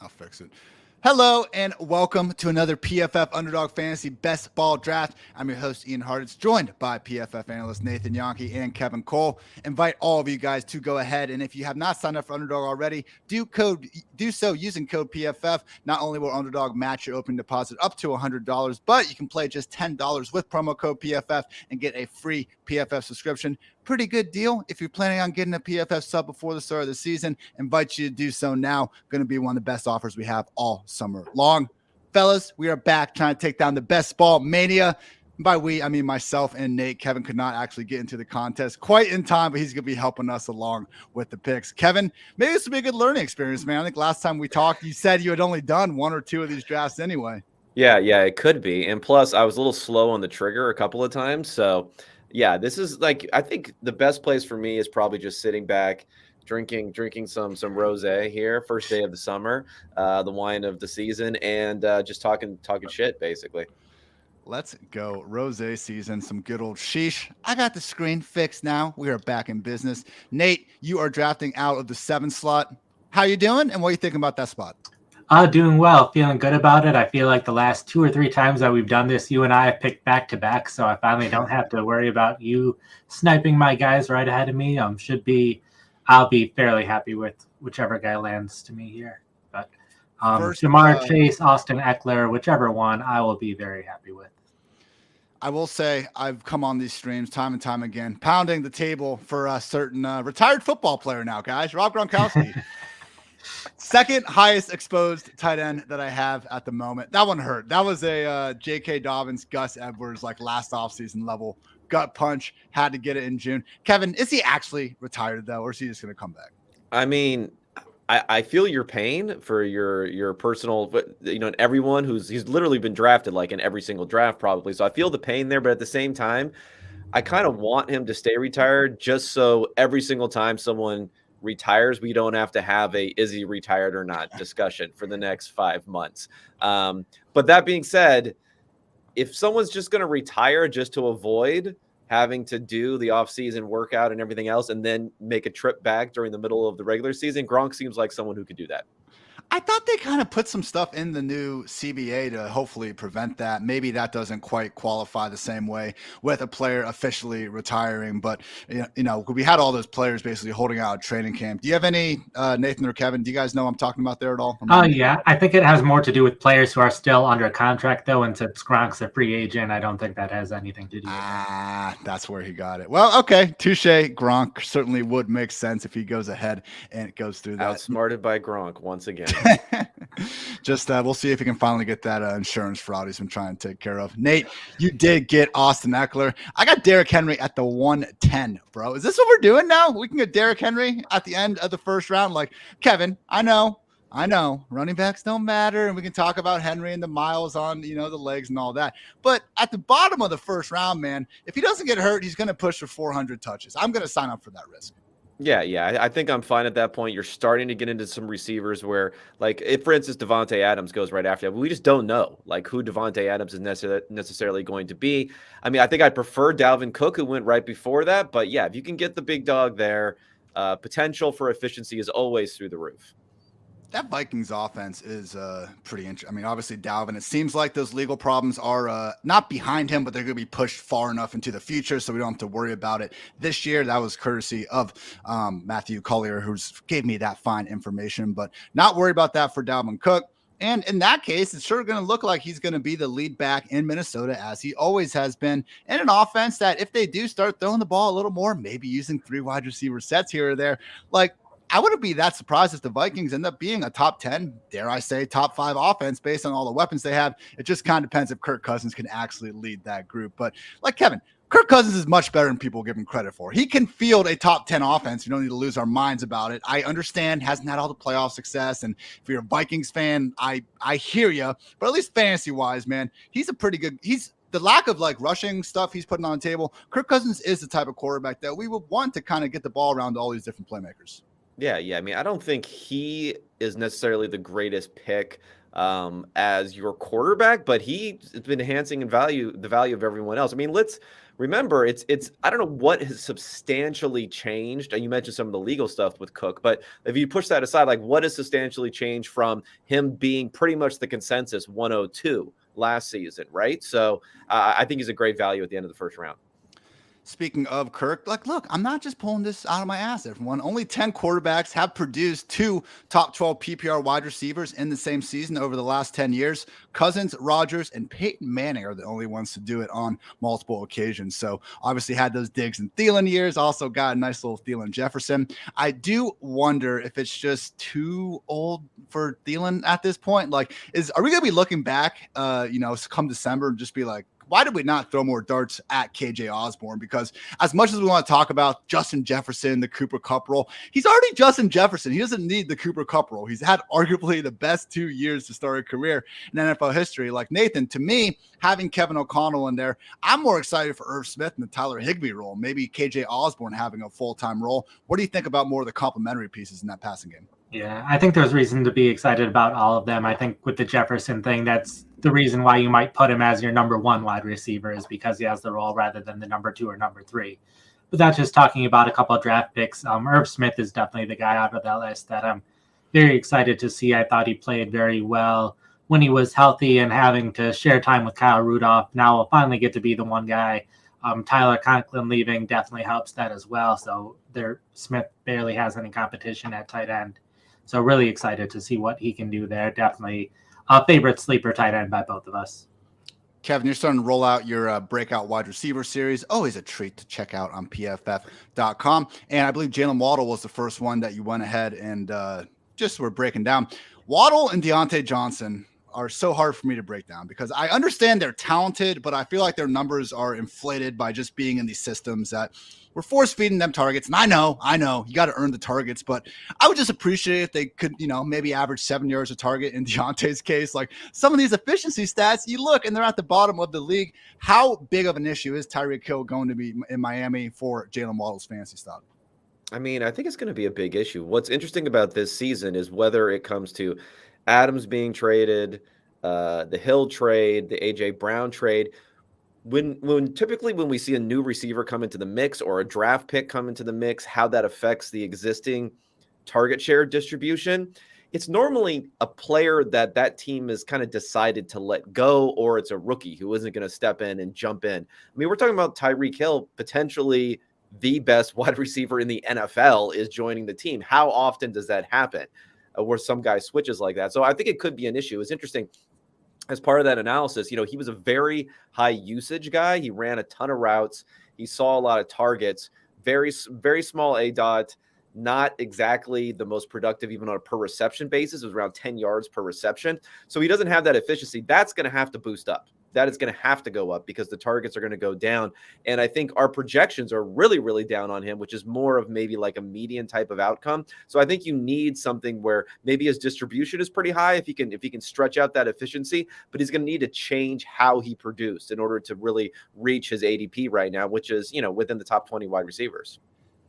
I'll fix it. Hello and welcome to another PFF Underdog Fantasy Best Ball Draft. I'm your host, Ian Hartitz, joined by PFF analysts Nathan Jahnke and Kevin Cole. Invite all of you guys to go ahead, and if you have not signed up for Underdog already, do so using code PFF. Not only will Underdog match your opening deposit up to $100, but you can play just $10 with promo code PFF and get a free PFF subscription. Pretty good deal. If you're planning on getting a PFF sub before the start of the season, invite you to do so now. Going to be one of the best offers we have all summer long. Fellas, we are back trying to take down the best ball mania. By we, I mean myself and Nate. Kevin could not actually get into the contest quite in time, but he's going to be helping us along with the picks. Kevin, maybe this will be a good learning experience, man. I think last time we talked, you said you had only done one or two of these drafts anyway. Yeah, it could be. And plus, I was a little slow on the trigger a couple of times. So, yeah, this is I think the best place for me is probably just sitting back, drinking some rosé here, first day of the summer, the wine of the season, and just talking shit, basically. Let's go. Rosé season, some good old sheesh. I got the screen fixed now. We are back in business. Nate, you are drafting out of the 7 slot. How you doing, and what are you thinking about that spot? Doing well, feeling good about it. I feel like the last 2 or 3 times that we've done this, you and I have picked back to back, so I finally don't have to worry about you sniping my guys right ahead of me. I'll be fairly happy with whichever guy lands to me here. But Jamar Chase, Austin Eckler, whichever one, I will be very happy with. I will say I've come on these streams time and time again, pounding the table for a certain retired football player now, guys, Rob Gronkowski. Second highest exposed tight end that I have at the moment. That one hurt. That was a J.K. Dobbins, Gus Edwards, like last offseason level gut punch. Had to get it in June. Kevin, is he actually retired though, or is he just going to come back? I mean, I feel your pain for your personal, but everyone he's literally been drafted like in every single draft probably. So I feel the pain there, but at the same time, I kind of want him to stay retired just so every single time someone retires, we don't have to have a is he retired or not discussion for the next 5 months. But that being said, if someone's just going to retire just to avoid having to do the offseason workout and everything else and then make a trip back during the middle of the regular season, Gronk seems like someone who could do that. I thought they kind of put some stuff in the new CBA to hopefully prevent that. Maybe that doesn't quite qualify the same way with a player officially retiring. But, we had all those players basically holding out a training camp. Do you have any, Nathan or Kevin, do you guys know what I'm talking about there at all? Yeah. I think it has more to do with players who are still under contract, though. And since Gronk's a free agent, I don't think that has anything to do with that. That's where he got it. Well, okay. Touche. Gronk certainly would make sense if he goes ahead and it goes through that. Outsmarted by Gronk once again. Just we'll see if he can finally get that insurance fraud he's been trying to take care of. Nate, you did get Austin Eckler. I got Derrick Henry at the 110, bro. Is this what we're doing now? We can get Derrick Henry at the end of the first round. Like, Kevin, I know. Running backs don't matter, and we can talk about Henry and the miles on, the legs and all that. But at the bottom of the first round, man, if he doesn't get hurt, he's going to push for 400 touches. I'm going to sign up for that risk. Yeah. I think I'm fine at that point. You're starting to get into some receivers where, like, if, for instance, Devontae Adams goes right after that, we just don't know, like, who Devontae Adams is necessarily going to be. I mean, I think I'd prefer Dalvin Cook, who went right before that. But, yeah, if you can get the big dog there, potential for efficiency is always through the roof. That Vikings offense is pretty interesting. I mean, obviously, Dalvin, it seems like those legal problems are not behind him, but they're going to be pushed far enough into the future so we don't have to worry about it this year. That was courtesy of Matthew Collier, who gave me that fine information, but not worried about that for Dalvin Cook. And in that case, it's sure going to look like he's going to be the lead back in Minnesota, as he always has been, in an offense that if they do start throwing the ball a little more, maybe using 3 wide receiver sets here or there, like, I wouldn't be that surprised if the Vikings end up being a top 10, dare I say, top 5 offense based on all the weapons they have. It just kind of depends if Kirk Cousins can actually lead that group. But like Kevin, Kirk Cousins is much better than people give him credit for. He can field a top 10 offense. We don't need to lose our minds about it. I understand hasn't had all the playoff success. And if you're a Vikings fan, I hear you. But at least fantasy-wise, man, he's a pretty good – the lack of like rushing stuff he's putting on the table, Kirk Cousins is the type of quarterback that we would want to kind of get the ball around to all these different playmakers. Yeah. I mean, I don't think he is necessarily the greatest pick as your quarterback, but he's been enhancing the value of everyone else. I mean, let's remember, it's I don't know what has substantially changed. And you mentioned some of the legal stuff with Cook, but if you push that aside, like what has substantially changed from him being pretty much the consensus 102 last season, right? So I think he's a great value at the end of the first round. Speaking of Kirk, like, look, I'm not just pulling this out of my ass, everyone. Only 10 quarterbacks have produced 2 top 12 PPR wide receivers in the same season over the last 10 years. Cousins, Rodgers, and Peyton Manning are the only ones to do it on multiple occasions. So obviously had those Diggs and Thielen years, also got a nice little Thielen Jefferson. I do wonder if it's just too old for Thielen at this point. Like, are we going to be looking back, come December and just be like, why did we not throw more darts at KJ Osborne? Because as much as we want to talk about Justin Jefferson, the Cooper Kupp role, he's already Justin Jefferson. He doesn't need the Cooper Kupp role. He's had arguably the best 2 years to start a career in NFL history. Like Nathan, to me, having Kevin O'Connell in there, I'm more excited for Irv Smith and the Tyler Higbee role. Maybe KJ Osborne having a full-time role. What do you think about more of the complementary pieces in that passing game? Yeah, I think there's reason to be excited about all of them. I think with the Jefferson thing, that's the reason why you might put him as your number 1 wide receiver, is because he has the role rather than the number 2 or number 3. But that's just talking about a couple of draft picks. Irv Smith is definitely the guy out of that list that I'm very excited to see. I thought he played very well when he was healthy and having to share time with Kyle Rudolph. Now we'll finally get to be the one guy. Tyler Conklin leaving definitely helps that as well. So Smith barely has any competition at tight end. So really excited to see what he can do there. Definitely a favorite sleeper tight end by both of us. Kevin, you're starting to roll out your breakout wide receiver series. Always a treat to check out on PFF.com. And I believe Jalen Waddle was the first one that you went ahead and just were breaking down. Waddle and Deontay Johnson are so hard for me to break down because I understand they're talented, but I feel like their numbers are inflated by just being in these systems that we're force feeding them targets. And I know you got to earn the targets, but I would just appreciate if they could, maybe average 7 yards a target in Deontay's case. Like some of these efficiency stats, you look and they're at the bottom of the league. How big of an issue is Tyreek Hill going to be in Miami for Jalen Waddle's fantasy stock? I mean, I think it's going to be a big issue. What's interesting about this season is whether it comes to Adams being traded, the Hill trade, the AJ Brown trade. When typically when we see a new receiver come into the mix or a draft pick come into the mix, how that affects the existing target share distribution, it's normally a player that team has kind of decided to let go, or it's a rookie who isn't going to step in and jump in. I mean, we're talking about Tyreek Hill, potentially the best wide receiver in the NFL, is joining the team. How often does that happen where some guy switches like that? So I think it could be an issue. It's interesting. As part of that analysis, he was a very high usage guy. He ran a ton of routes. He saw a lot of targets, very, very small ADOT, not exactly the most productive, even on a per reception basis. It was around 10 yards per reception. So he doesn't have that efficiency. That's going to have to boost up. That is going to have to go up because the targets are going to go down. And I think our projections are really, really down on him, which is more of maybe like a median type of outcome. So I think you need something where maybe his distribution is pretty high if he can stretch out that efficiency, but he's going to need to change how he produced in order to really reach his ADP right now, which is, within the top 20 wide receivers.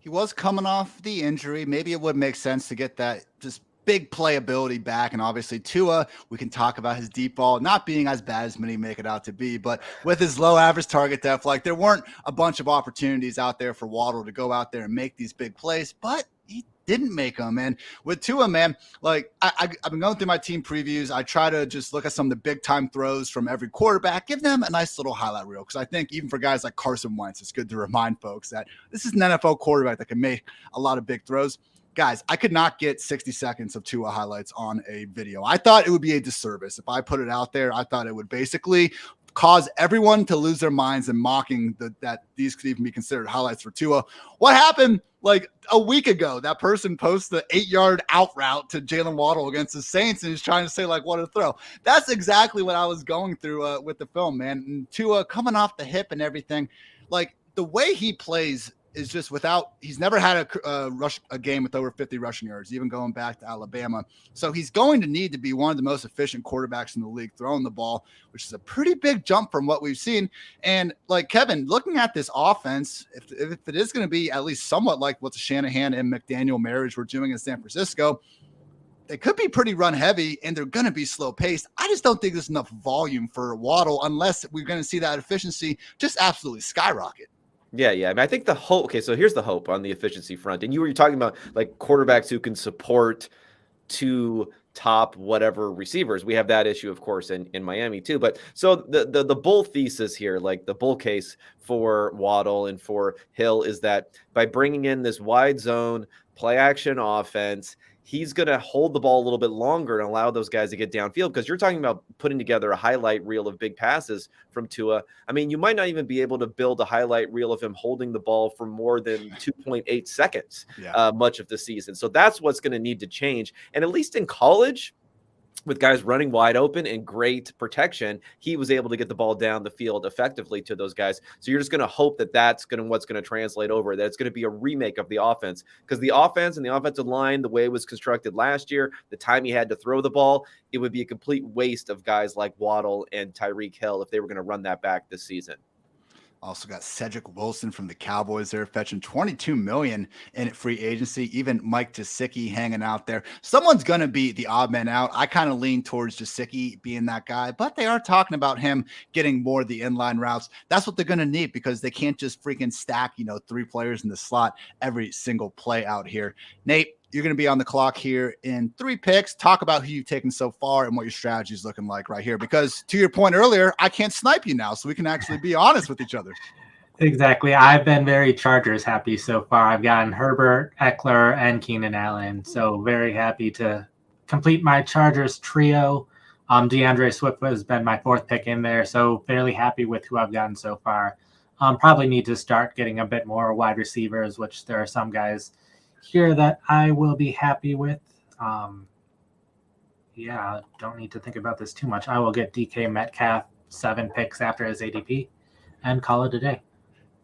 He was coming off the injury. Maybe it would make sense to get that just big playability back. And obviously Tua, we can talk about his deep ball not being as bad as many make it out to be, but with his low average target depth, like there weren't a bunch of opportunities out there for Waddle to go out there and make these big plays, but he didn't make them. And with Tua, man, like I've been going through my team previews. I try to just look at some of the big time throws from every quarterback, give them a nice little highlight reel. Cause I think even for guys like Carson Wentz, it's good to remind folks that this is an NFL quarterback that can make a lot of big throws. Guys, I could not get 60 seconds of Tua highlights on a video. I thought it would be a disservice. If I put it out there, I thought it would basically cause everyone to lose their minds and mocking that these could even be considered highlights for Tua. What happened like a week ago? That person posted the 8-yard out route to Jalen Waddle against the Saints and he's trying to say like what a throw. That's exactly what I was going through with the film, man. And Tua coming off the hip and everything, like the way he plays is just he's never had a game with over 50 rushing yards, even going back to Alabama. So he's going to need to be one of the most efficient quarterbacks in the league throwing the ball, which is a pretty big jump from what we've seen. And like Kevin, looking at this offense, if it is going to be at least somewhat like what the Shanahan and McDaniel marriage were doing in San Francisco, they could be pretty run heavy and they're going to be slow paced. I just don't think there's enough volume for Waddle unless we're going to see that efficiency just absolutely skyrocket. Yeah. I mean, I think the hope. Okay, so here's the hope on the efficiency front. And you were talking about like quarterbacks who can support two top whatever receivers. We have that issue, of course, in Miami too. But so the bull thesis here, like the bull case for Waddle and for Hill, is that by bringing in this wide zone play action offense, he's going to hold the ball a little bit longer and allow those guys to get downfield, because you're talking about putting together a highlight reel of big passes from Tua. I mean, you might not even be able to build a highlight reel of him holding the ball for more than 2.8 seconds much of the season. So that's what's going to need to change. And at least in college, with guys running wide open and great protection, he was able to get the ball down the field effectively to those guys. So you're just going to hope that that's what's going to translate over, that it's going to be a remake of the offense, because the offense and the offensive line, the way it was constructed last year, the time he had to throw the ball, it would be a complete waste of guys like Waddle and Tyreek Hill if they were going to run that back this season. Also got Cedric Wilson from the Cowboys there, fetching $22 million in free agency. Even Mike Gesicki hanging out there. Someone's going to be the odd man out. I kind of lean towards Gesicki being that guy, but they are talking about him getting more of the inline routes. That's what they're going to need, because they can't just freaking stack, 3 players in the slot every single play out here. Nate, you're going to be on the clock here in 3 picks. Talk about who you've taken so far and what your strategy is looking like right here. Because to your point earlier, I can't snipe you now, so we can actually be honest with each other. Exactly. I've been very Chargers happy so far. I've gotten Herbert, Eckler, and Keenan Allen. So very happy to complete my Chargers trio. DeAndre Swift has been my 4th pick in there, so fairly happy with who I've gotten so far. Probably need to start getting a bit more wide receivers, which there are some guys here that I will be happy with. Don't need to think about this too much. I will get DK Metcalf 7 picks after his ADP and call it a day.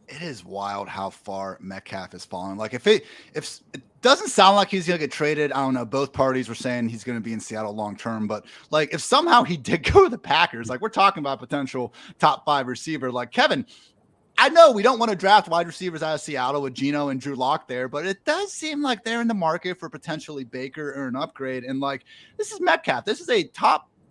It is wild how far Metcalf has fallen. Like if it doesn't sound like he's going to get traded, I don't know. Both parties were saying he's going to be in Seattle long term, but like if somehow he did go to the Packers, like we're talking about potential top 5 receiver. Like Kevin, I know we don't want to draft wide receivers out of Seattle with Geno and Drew Lock there, but it does seem like they're in the market for potentially Baker or an upgrade. And like, this is Metcalf. This is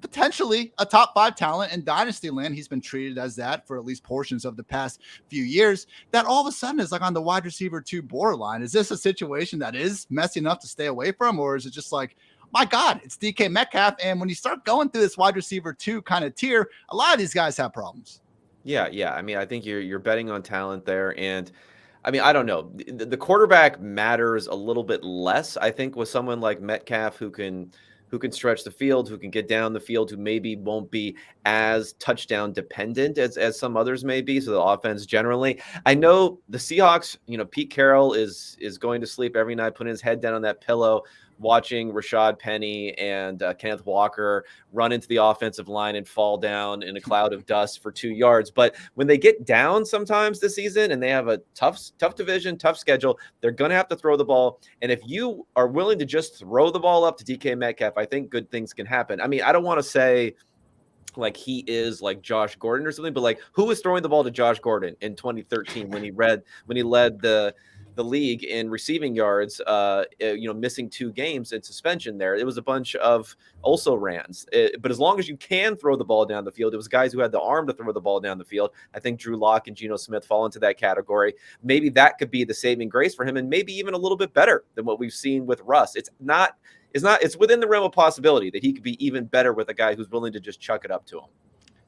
potentially a top 5 talent in Dynasty land. He's been treated as that for at least portions of the past few years, that all of a sudden is like on the wide receiver 2 borderline. Is this a situation that is messy enough to stay away from? Or is it just like, my God, it's DK Metcalf. And when you start going through this wide receiver 2 kind of tier, a lot of these guys have problems. Yeah. I mean, I think you're betting on talent there, and I mean, I don't know. The quarterback matters a little bit less, I think, with someone like Metcalf who can stretch the field, who can get down the field, who maybe won't be as touchdown dependent as some others may be. So the offense generally, I know the Seahawks, Pete Carroll is going to sleep every night, putting his head down on that pillow, watching Rashad Penny and Kenneth Walker run into the offensive line and fall down in a cloud of dust for 2 yards. But when they get down sometimes this season and they have a tough division, tough schedule, they're going to have to throw the ball. And if you are willing to just throw the ball up to DK Metcalf, I think good things can happen. I mean, I don't want to say like he is like Josh Gordon or something, but like who was throwing the ball to Josh Gordon in 2013 when he led the league in receiving yards, missing 2 games in suspension there. It was a bunch of also rans. But as long as you can throw the ball down the field, it was guys who had the arm to throw the ball down the field. I think Drew Lock and Geno Smith fall into that category. Maybe that could be the saving grace for him, and maybe even a little bit better than what we've seen with Russ. It's within the realm of possibility that he could be even better with a guy who's willing to just chuck it up to him.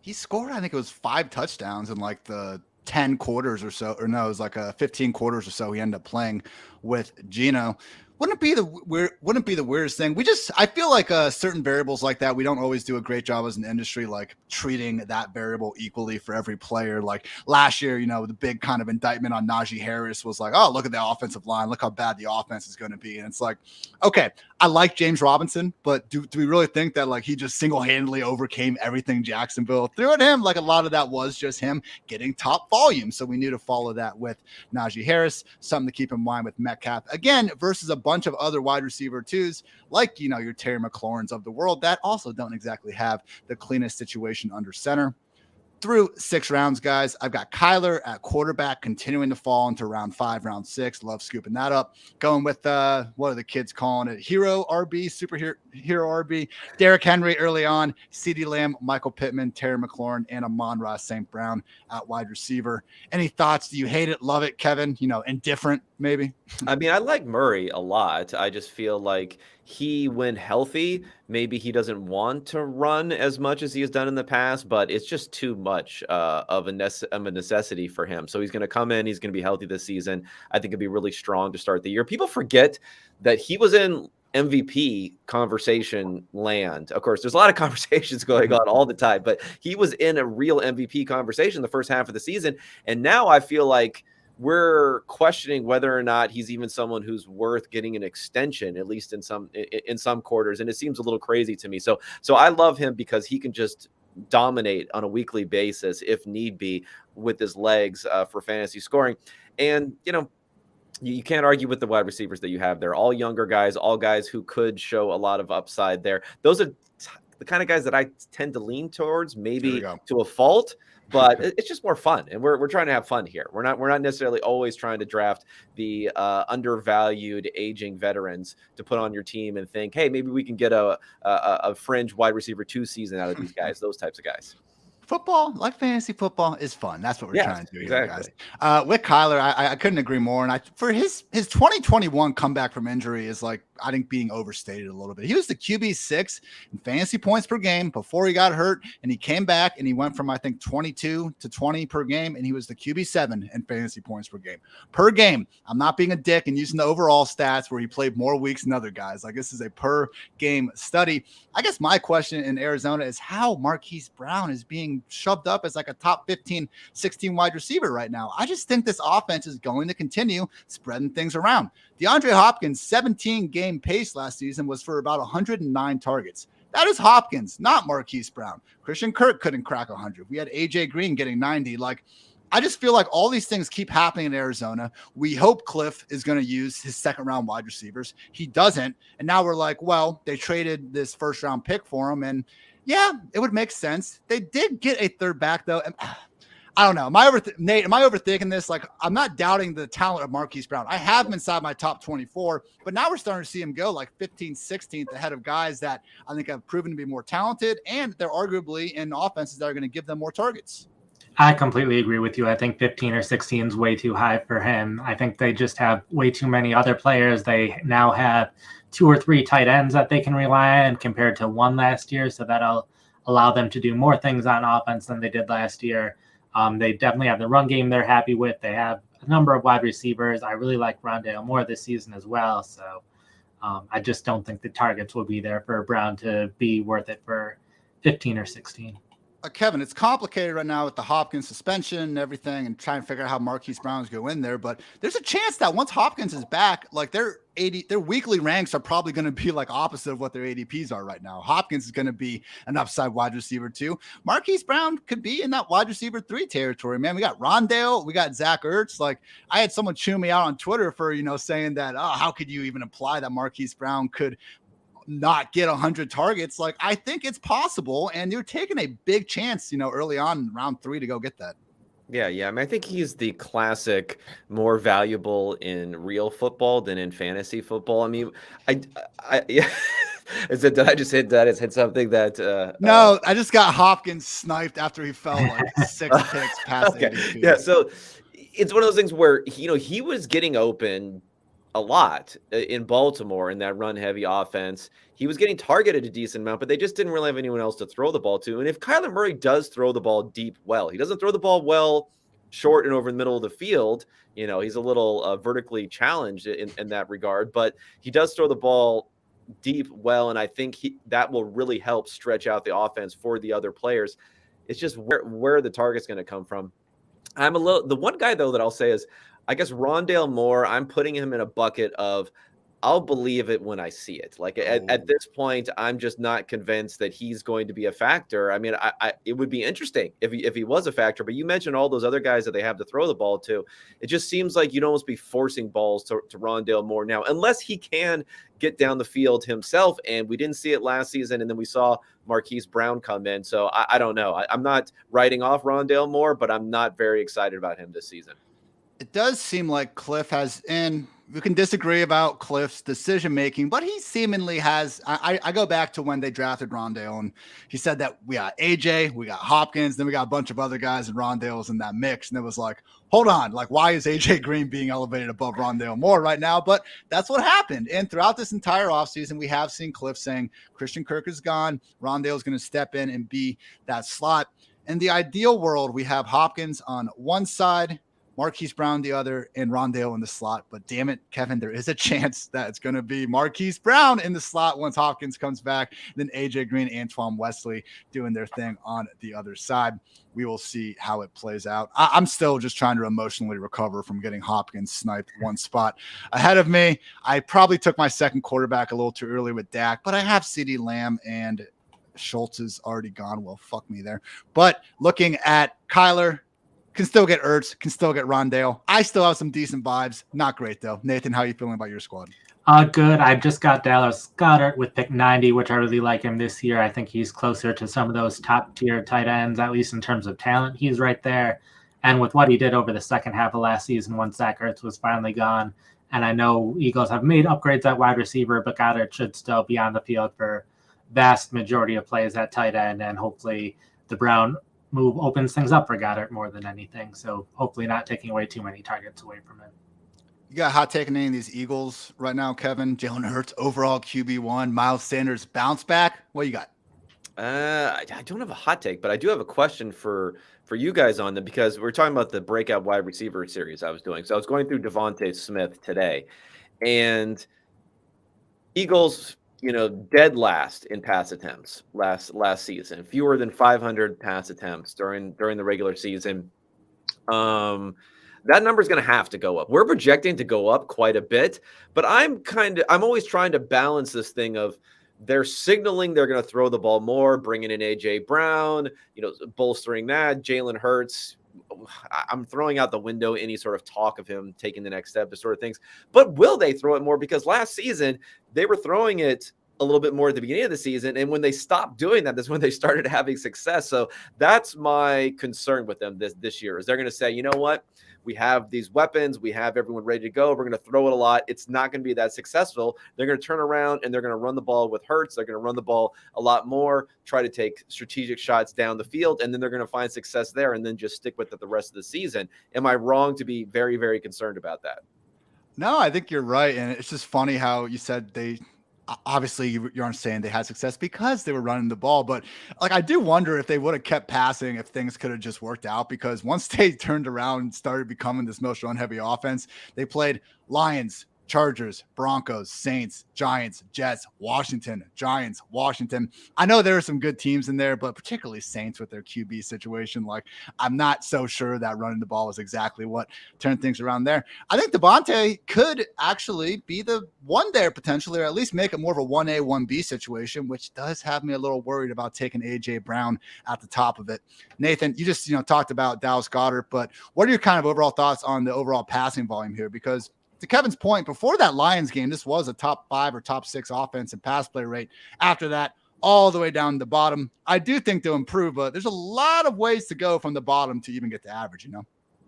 He scored, I think it was 5 touchdowns in like the 10 quarters or so, or no, it was like 15 quarters or so he ended up playing with Geno. Wouldn't it be the weirdest thing? I feel like certain variables like that, we don't always do a great job as an industry, like treating that variable equally for every player. Like last year, the big kind of indictment on Najee Harris was like, oh, look at the offensive line. Look how bad the offense is going to be. And it's like, okay, I like James Robinson, but do we really think that like he just single-handedly overcame everything Jacksonville threw at him? Like a lot of that was just him getting top volume. So we need to follow that with Najee Harris. Something to keep in mind with Metcalf again versus a bunch of other wide receiver 2s like your Terry McLaurins of the world that also don't exactly have the cleanest situation under center. through 6 rounds, guys. I've got Kyler at quarterback, continuing to fall into round 5, round 6. Love scooping that up. Going with what are the kids calling it? Hero RB, superhero RB. Derrick Henry early on, CeeDee Lamb, Michael Pittman, Terry McLaurin, and Amon-Ra St. Brown at wide receiver. Any thoughts? Do you hate it? Love it, Kevin? Indifferent, maybe? I mean, I like Murray a lot. I just feel like when healthy, maybe he doesn't want to run as much as he has done in the past, but it's just too much of a necessity for him. So he's going to come in. He's going to be healthy this season. I think he'll be really strong to start the year. People forget that he was in MVP conversation land. Of course, there's a lot of conversations going on all the time, but he was in a real MVP conversation the first half of the season. And now I feel like we're questioning whether or not he's even someone who's worth getting an extension, at least in some quarters. And it seems a little crazy to me. So I love him because he can just dominate on a weekly basis if need be with his legs for fantasy scoring. And, you can't argue with the wide receivers that you have there. All younger guys, all guys who could show a lot of upside there. Those are the kind of guys that I tend to lean towards, maybe to a fault, but it's just more fun. And we're trying to have fun here. We're not necessarily always trying to draft the undervalued aging veterans to put on your team and think, hey, maybe we can get a fringe wide receiver 2 season out of these guys, those types of guys. Football, like fantasy football, is fun. That's what we're trying to do here, exactly. guys. With Kyler, I couldn't agree more. And for his 2021 comeback from injury is I think being overstated a little bit. He was the QB6 in fantasy points per game before he got hurt, and he came back and he went from, I think, 22 to 20 per game, and he was the QB7 in fantasy points per game. Per game. I'm not being a dick and using the overall stats where he played more weeks than other guys. This is a per game study. I guess my question in Arizona is how Marquise Brown is being shoved up as a top 15, 16 wide receiver right now. I just think this offense is going to continue spreading things around. DeAndre Hopkins' 17-game pace last season was for about 109 targets. That is Hopkins, not Marquise Brown. Christian Kirk couldn't crack 100. We had AJ Green getting 90. I just feel like all these things keep happening in Arizona. We hope Cliff is going to use his second-round wide receivers. He doesn't. And now we're like, well, they traded this first-round pick for him. And, yeah, it would make sense. They did get a third back, though. And, I don't know. Nate, am I overthinking this? I'm not doubting the talent of Marquise Brown. I have him inside my top 24, but now we're starting to see him go 15th, 16th ahead of guys that I think have proven to be more talented, and they're arguably in offenses that are going to give them more targets. I completely agree with you. I think 15 or 16 is way too high for him. I think they just have way too many other players. They now have 2 or 3 tight ends that they can rely on compared to 1 last year, so that'll allow them to do more things on offense than they did last year. They definitely have the run game they're happy with. They have a number of wide receivers. I really like Rondale Moore this season as well. So I just don't think the targets will be there for Brown to be worth it for 15 or 16. Kevin, it's complicated right now with the Hopkins suspension and everything and trying to figure out how Marquise Brown's go in there. But there's a chance that once Hopkins is back, their weekly ranks are probably going to be opposite of what their ADPs are right now. Hopkins is going to be an upside wide receiver 2. Marquise Brown could be in that wide receiver 3 territory, man. We got Rondale, we got Zach Ertz. I had someone chew me out on Twitter for, saying that, how could you even imply that Marquise Brown could not get 100 targets? I think it's possible, and you're taking a big chance, early on in round 3 to go get that. Yeah. I mean, I think he's the classic more valuable in real football than in fantasy football. I mean, yeah. Did I just hit that? Hit something that? No, I just got Hopkins sniped after he fell 6 picks past. Okay. 82. Yeah. So it's one of those things where he was getting open a lot in Baltimore in that run-heavy offense. He was getting targeted a decent amount, but they just didn't really have anyone else to throw the ball to. And if Kyler Murray does throw the ball deep well, he doesn't throw the ball well short and over the middle of the field. He's a little vertically challenged in that regard, but he does throw the ball deep well, and I think that will really help stretch out the offense for the other players. It's just where the target's going to come from. The one guy, though, that I'll say is, I guess Rondale Moore, I'm putting him in a bucket of I'll believe it when I see it. Like at this point, I'm just not convinced that he's going to be a factor. I mean, it would be interesting if he was a factor, but you mentioned all those other guys that they have to throw the ball to. It just seems like you'd almost be forcing balls to Rondale Moore now, unless he can get down the field himself. And we didn't see it last season. And then we saw Marquise Brown come in. So I don't know. I'm not writing off Rondale Moore, but I'm not very excited about him this season. It does seem like Cliff has, and we can disagree about Cliff's decision making, but he seemingly has. I go back to when they drafted Rondale, and he said that we got AJ, we got Hopkins, then we got a bunch of other guys, and Rondale's in that mix. And it was like, hold on, like, why is AJ Green being elevated above Rondale Moore right now? But that's what happened. And throughout this entire offseason, we have seen Cliff saying Christian Kirk is gone, Rondale's going to step in and be that slot. In the ideal world, we have Hopkins on one side, Marquise Brown the other, and Rondale in the slot. But damn it, Kevin, there is a chance that it's going to be Marquise Brown in the slot once Hopkins comes back, then AJ Green, Antoine Wesley doing their thing on the other side. We will see how it plays out. I'm still just trying to emotionally recover from getting Hopkins sniped one spot ahead of me. I probably took my second quarterback a little too early with Dak, but I have CeeDee Lamb, and Schultz is already gone. Well, fuck me there. But looking at Kyler, can still get Ertz, can still get Rondale. I still have some decent vibes. Not great, though. Nathan, how are you feeling about your squad? Good. I just got Dallas Goedert with pick 90, which I really like him this year. I think he's closer to some of those top-tier tight ends, at least in terms of talent. He's right there. And with what he did over the second half of last season when Zach Ertz was finally gone, and I know Eagles have made upgrades at wide receiver, but Goedert should still be on the field for vast majority of plays at tight end, and hopefully the Brown move opens things up for Goddard more than anything. So hopefully not taking away too many targets away from him. You got a hot take on any of these Eagles right now, Kevin? Jalen Hurts, overall QB1, Miles Sanders bounce back. What you got? I don't have a hot take, but I do have a question for you guys on them, because we're talking about the breakout wide receiver series I was doing. So I was going through Devontae Smith today, and Eagles, dead last in pass attempts last season, fewer than 500 pass attempts during the regular season. That number is going to have to go up. We're projecting to go up quite a bit, but I'm always trying to balance this thing of they're signaling they're going to throw the ball more, bringing in AJ Brown, bolstering that. Jalen Hurts, I'm throwing out the window any sort of talk of him taking the next step, sort of things. But will they throw it more? Because last season they were throwing it a little bit more at the beginning of the season, and when they stopped doing that, that's when they started having success. So that's my concern with them this year, is they're going to say, you know what? We have these weapons. We have everyone ready to go. We're going to throw it a lot. It's not going to be that successful. They're going to turn around and they're going to run the ball with Hurts. They're going to run the ball a lot more, try to take strategic shots down the field, and then they're going to find success there and then just stick with it the rest of the season. Am I wrong to be very, very concerned about that? No, I think you're right. And it's just funny how you said obviously you aren't saying they had success because they were running the ball, but like, I do wonder if they would have kept passing, if things could have just worked out, because once they turned around and started becoming this most run heavy offense, they played Lions, Chargers, Broncos, Saints, Giants, Jets, Washington, Giants, Washington. I know there are some good teams in there, but particularly Saints with their QB situation. Like, I'm not so sure that running the ball was exactly what turned things around there. I think Devontae could actually be the one there potentially, or at least make it more of a 1A, 1B situation, which does have me a little worried about taking AJ Brown at the top of it. Nathan, you just, talked about Dallas Goedert, but what are your kind of overall thoughts on the overall passing volume here? Because to Kevin's point, before that Lions game, this was a top 5 or top 6 offense and pass play rate. After that, all the way down to the bottom. I do think they'll improve, but there's a lot of ways to go from the bottom to even get to average,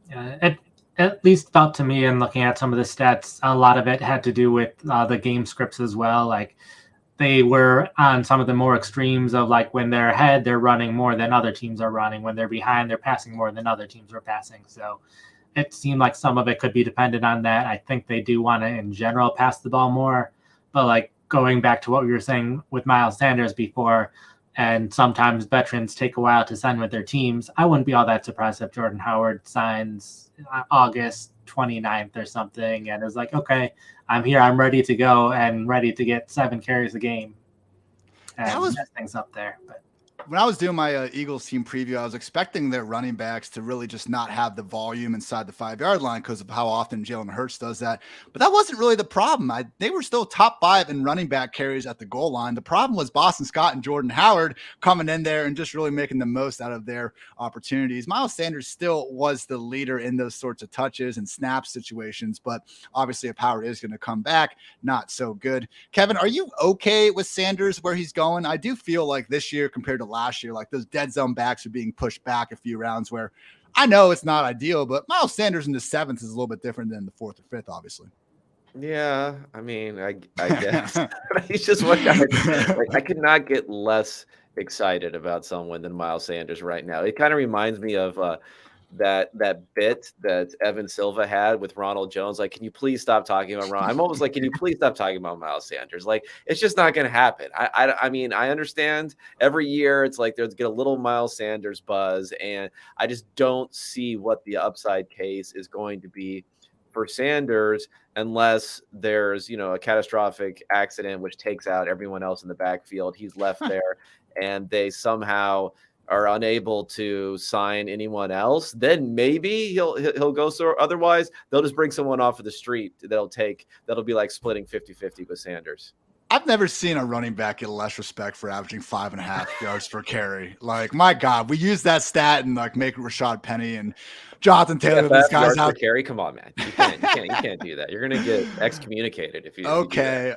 Yeah, it at least felt to me, and looking at some of the stats, a lot of it had to do with the game scripts as well. Like, they were on some of the more extremes of, like, when they're ahead, they're running more than other teams are running. When they're behind, they're passing more than other teams are passing. So it seemed like some of it could be dependent on that. I think they do want to, in general, pass the ball more. But, like, going back to what we were saying with Miles Sanders before, and sometimes veterans take a while to sign with their teams, I wouldn't be all that surprised if Jordan Howard signs August 29th or something and is like, okay, I'm here, I'm ready to go and ready to get 7 carries a game and mess things up there. But when I was doing my Eagles team preview, I was expecting their running backs to really just not have the volume inside the 5-yard line because of how often Jalen Hurts does that. But that wasn't really the problem. They were still top 5 in running back carries at the goal line. The problem was Boston Scott and Jordan Howard coming in there and just really making the most out of their opportunities. Miles Sanders still was the leader in those sorts of touches and snap situations, but obviously if Howard is going to come back, not so good. Kevin, are you okay with Sanders where he's going? I do feel like this year compared to last year, like those dead zone backs are being pushed back a few rounds, where I know it's not ideal, but Miles Sanders in the 7th is a little bit different than the 4th or 5th, obviously. Yeah, I mean, I guess he's just one guy. Like, I could not get less excited about someone than Miles Sanders right now. It kind of reminds me of that bit that Evan Silva had with Ronald Jones. Like, can you please stop talking about Ron? I'm almost like, can you please stop talking about Miles Sanders? Like, it's just not going to happen. I mean, I understand every year it's like there's get a little Miles Sanders buzz, and I just don't see what the upside case is going to be for Sanders unless there's, a catastrophic accident which takes out everyone else in the backfield. He's left there, and they somehow are unable to sign anyone else. Then maybe he'll go. So otherwise, they'll just bring someone off of the street that'll be like splitting 50-50 with Sanders. I've never seen a running back get less respect for averaging 5.5 yards per carry. Like, my God, we use that stat and like make Rashad Penny and Jonathan Taylor, these guys out. Carry, come on, man, you can't do that. You're gonna get excommunicated if you. Okay.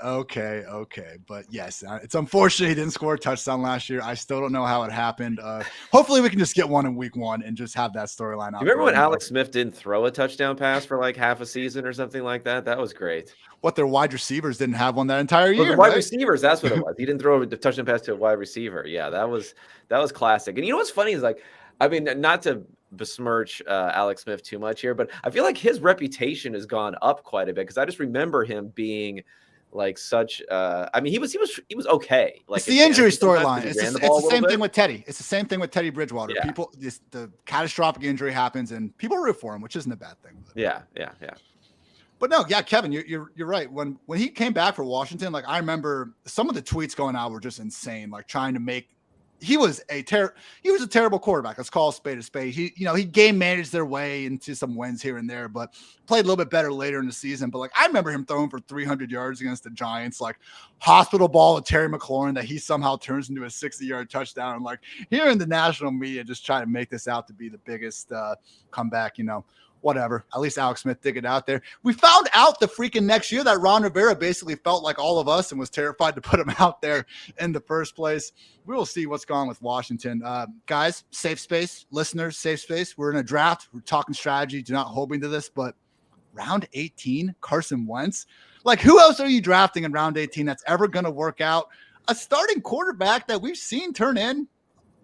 But yes, it's unfortunate he didn't score a touchdown last year. I still don't know how it happened. Hopefully, we can just get one in week 1 and just have that storyline. You remember when Alex Smith didn't throw a touchdown pass for like half a season or something like that? That was great. What, their wide receivers didn't have one that entire year? Wide receivers, that's what it was. He didn't throw a touchdown pass to a wide receiver. Yeah, that was classic. And you know what's funny is, like, I mean, not to besmirch Alex Smith too much here, but I feel like his reputation has gone up quite a bit because I just remember him being like such. I mean, he was okay. Like, it's the injury storyline. It's the same thing with Teddy. It's the same thing with Teddy Bridgewater. Yeah. The catastrophic injury happens, and people root for him, which isn't a bad thing. Yeah. But no, yeah, Kevin, you're right. When he came back for Washington, like, I remember some of the tweets going out were just insane. Like, trying to make, he was a terrible quarterback. Let's call a spade a spade. He game managed their way into some wins here and there, but played a little bit better later in the season. But like, I remember him throwing for 300 yards against the Giants, like hospital ball with Terry McLaurin that he somehow turns into a 60-yard touchdown. And like, here in the national media, just trying to make this out to be the biggest comeback, whatever. At least Alex Smith did it out there. We found out the freaking next year that Ron Rivera basically felt like all of us and was terrified to put him out there in the first place. We will see what's going on with Washington. Guys, safe space. Listeners, safe space. We're in a draft. We're talking strategy. Do not hold me to this, but round 18, Carson Wentz. Like, who else are you drafting in round 18 that's ever going to work out? A starting quarterback that we've seen turn in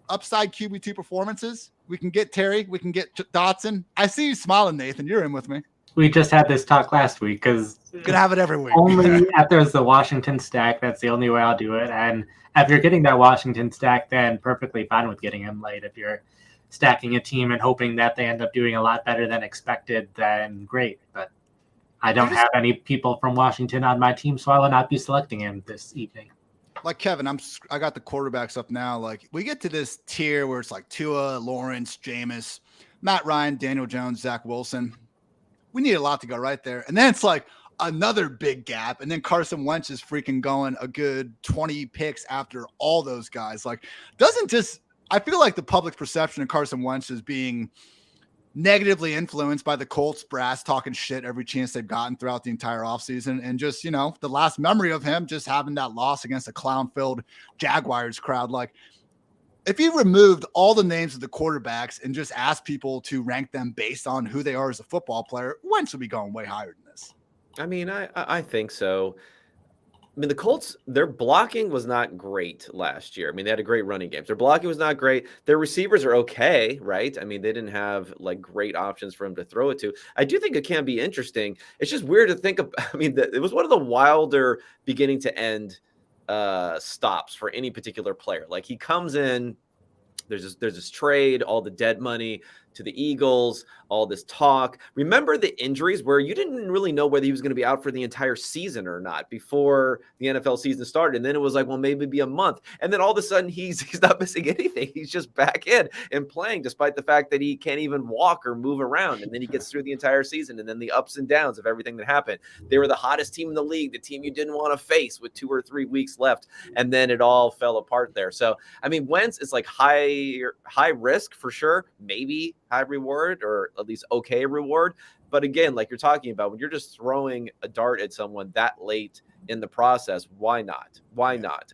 upside QB2 performances. We can get Terry. We can get Dotson. I see you smiling, Nathan. You're in with me. We just had this talk last week because could have it every week. Only if there's the Washington stack, that's the only way I'll do it. And if you're getting that Washington stack, then perfectly fine with getting him late. If you're stacking a team and hoping that they end up doing a lot better than expected, then great. But I don't have any people from Washington on my team, so I will not be selecting him this evening. Like, Kevin, I got the quarterbacks up now. Like, we get to this tier where it's like Tua, Lawrence, Jameis, Matt Ryan, Daniel Jones, Zach Wilson. We need a lot to go right there. And then it's like another big gap. And then Carson Wentz is freaking going a good 20 picks after all those guys. Like, I feel like the public perception of Carson Wentz is being negatively influenced by the Colts brass talking shit every chance they've gotten throughout the entire offseason. And just, the last memory of him just having that loss against a clown-filled Jaguars crowd. Like, if you removed all the names of the quarterbacks and just asked people to rank them based on who they are as a football player, Wentz would be going way higher than this. I mean, I think so. I mean, the Colts, their blocking was not great last year. I mean, they had a great running game. Their blocking was not great. Their receivers are okay, right? I mean, they didn't have like great options for him to throw it to. I do think it can be interesting. It's just weird to think of. I mean, it was one of the wilder beginning to end stops for any particular player. Like, he comes in There's this trade, all the dead money to the Eagles, all this talk. Remember the injuries where you didn't really know whether he was going to be out for the entire season or not before the NFL season started. And then it was like, well, maybe be a month. And then all of a sudden he's not missing anything. He's just back in and playing despite the fact that he can't even walk or move around. And then he gets through the entire season and then the ups and downs of everything that happened. They were the hottest team in the league, the team you didn't want to face with 2 or 3 weeks left. And then it all fell apart there. So, I mean, Wentz is like high risk for sure, maybe high reward or at least okay reward. But again, like you're talking about, when you're just throwing a dart at someone that late in the process, why not? Why not?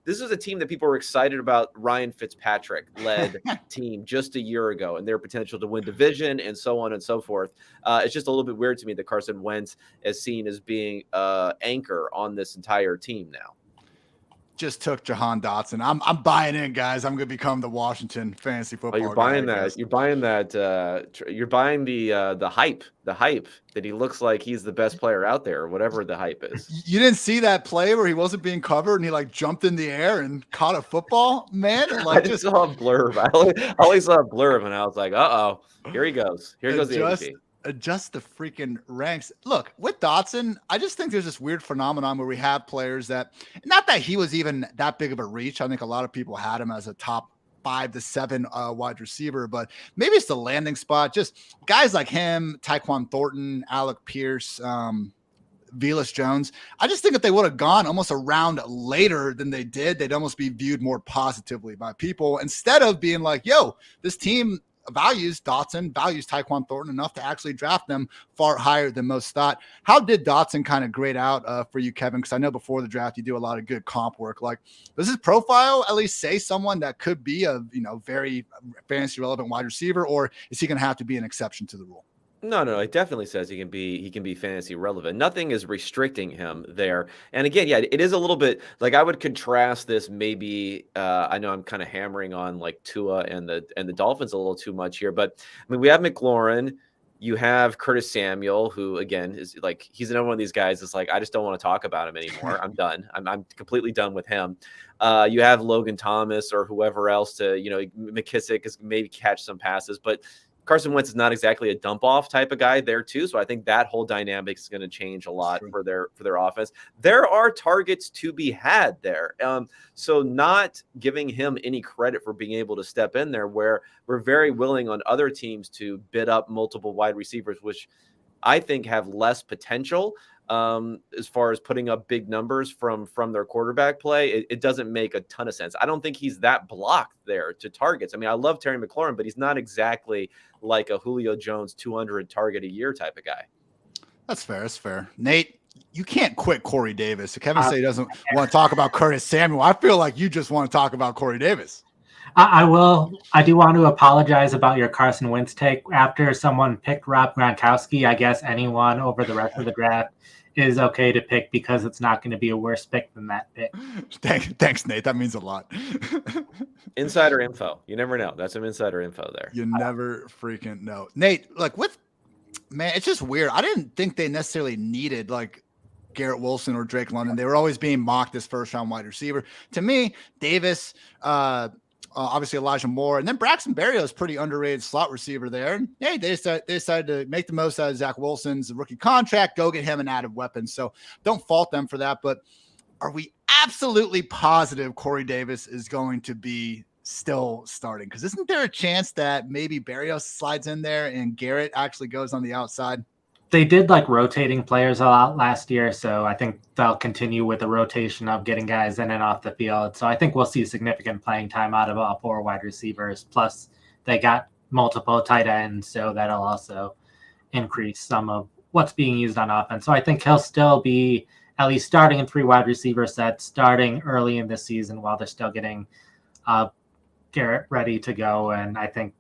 This is a team that people were excited about. Ryan Fitzpatrick led team just a year ago and their potential to win division and so on and so forth. It's just a little bit weird to me that Carson Wentz is seen as being anchor on this entire team now. Just took Jahan Dotson. I'm buying in, guys. I'm going to become the Washington fantasy football. You're buying that. You're buying that. You're buying the hype. The hype that he looks like he's the best player out there, or whatever the hype is. You didn't see that play where he wasn't being covered and he like jumped in the air and caught a football, man. Like I just saw a blurb. I only saw a blurb and I was like, here he goes. Here goes the ADP. Adjust the freaking ranks. Look, with Dotson, I just think there's this weird phenomenon where we have players that, not that he was even that big of a reach. I think a lot of people had him as a top 5 to 7 wide receiver, but maybe it's the landing spot. Just guys like him, Tyquan Thornton, Alec Pierce, Velus Jones. I just think if they would have gone almost a round later than they did, they'd almost be viewed more positively by people instead of being like, yo, this team values Dotson, values Tyquan Thornton enough to actually draft them far higher than most thought. How did Dotson kind of grade out for you, Kevin? Because I know before the draft you do a lot of good comp work. Like, does his profile at least say someone that could be a very fantasy relevant wide receiver, or is he going to have to be an exception to the rule? No, it definitely says he can be fantasy relevant. Nothing is restricting him there. And again, yeah, it is a little bit like I would contrast this maybe. I know I'm kind of hammering on like Tua and the Dolphins a little too much here, but I mean, we have McLaurin. You have Curtis Samuel, who again is like he's another one of these guys. It's like I just don't want to talk about him anymore. I'm done. I'm completely done with him. You have Logan Thomas or whoever else to McKissick is maybe catch some passes, but Carson Wentz is not exactly a dump off type of guy there too. So I think that whole dynamic is going to change a lot for their offense. There are targets to be had there. So not giving him any credit for being able to step in there where we're very willing on other teams to bid up multiple wide receivers, which I think have less potential as far as putting up big numbers from their quarterback play. It doesn't make a ton of sense. I don't think he's that blocked there to targets. I mean, I love Terry McLaurin, but he's not exactly like a Julio Jones 200 target a year type of guy. That's fair. That's fair. Nate, you can't quit Corey Davis. So Kevin say he doesn't want to talk about Curtis Samuel. I feel like you just want to talk about Corey Davis. I will. I do want to apologize about your Carson Wentz take. After someone picked Rob Gronkowski, I guess anyone over the rest of the draft is okay to pick because it's not going to be a worse pick than that pick. Thanks, Nate. That means a lot. Insider info. You never know. That's some insider info there. You never freaking know. Nate, like it's just weird. I didn't think they necessarily needed like Garrett Wilson or Drake London. They were always being mocked as first-round wide receiver. To me, Davis, obviously Elijah Moore, and then Braxton Berrios, pretty underrated slot receiver there. And hey, they decided to make the most out of Zach Wilson's rookie contract, go get him an added weapon. So don't fault them for that. But are we absolutely positive Corey Davis is going to be still starting? Because isn't there a chance that maybe Berrios slides in there and Garrett actually goes on the outside? They did like rotating players a lot last year, so I think they'll continue with the rotation of getting guys in and off the field. So I think we'll see significant playing time out of all 4 wide receivers. Plus, they got multiple tight ends, so that'll also increase some of what's being used on offense. So I think he'll still be at least starting in 3 wide receiver sets, starting early in the season while they're still getting Garrett ready to go. And I think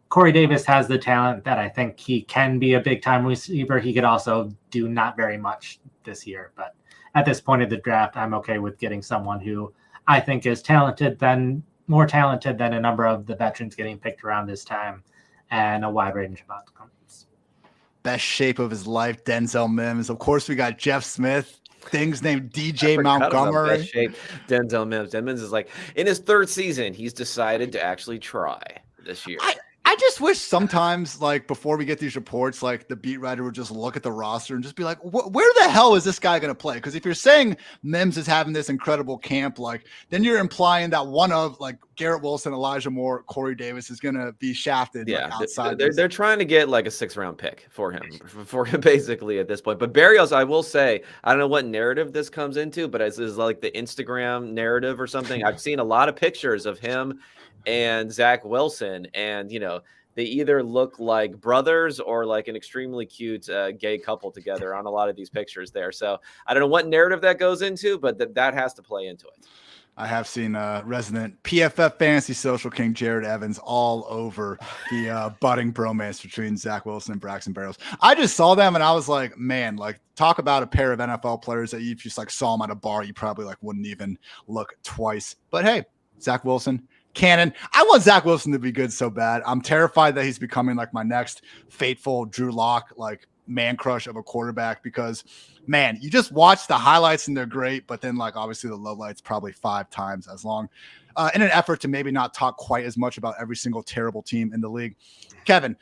Corey Davis has the talent that I think he can be a big-time receiver. He could also do not very much this year. But at this point of the draft, I'm okay with getting someone who I think is more talented than a number of the veterans getting picked around this time, and a wide range of outcomes. Best shape of his life, Denzel Mims. Of course, we got Jeff Smith, things named I DJ forgot about Montgomery. best shape Denzel Mims. Denzel Mims is like in his third season, he's decided to actually try this year. I just wish sometimes, like, before we get these reports, like, the beat writer would just look at the roster and just be like, where the hell is this guy going to play? Because if you're saying Mims is having this incredible camp, like, then you're implying that one of, like, Garrett Wilson, Elijah Moore, Corey Davis is going to be shafted. Yeah, like, outside. They're trying to get like a 6th-round pick for him basically at this point. But Berrios, I will say, I don't know what narrative this comes into, but it's like the Instagram narrative or something. I've seen a lot of pictures of him and Zach Wilson, and they either look like brothers or like an extremely cute gay couple together on a lot of these pictures there. So I don't know what narrative that goes into, but that has to play into it. I have seen resident PFF fantasy social king Jared Evans all over the budding bromance between Zach Wilson and Braxton Berrios. I just saw them and I was like, man, like, talk about a pair of NFL players that you just like saw them at a bar, you probably like wouldn't even look twice. But hey, Zach Wilson, cannon. I want Zach Wilson to be good so bad. I'm terrified that he's becoming like my next fateful Drew Lock, like, man crush of a quarterback, because, man, you just watch the highlights and they're great, but then, like, obviously the lowlights probably 5 times as long, in an effort to maybe not talk quite as much about every single terrible team in the league. Kevin,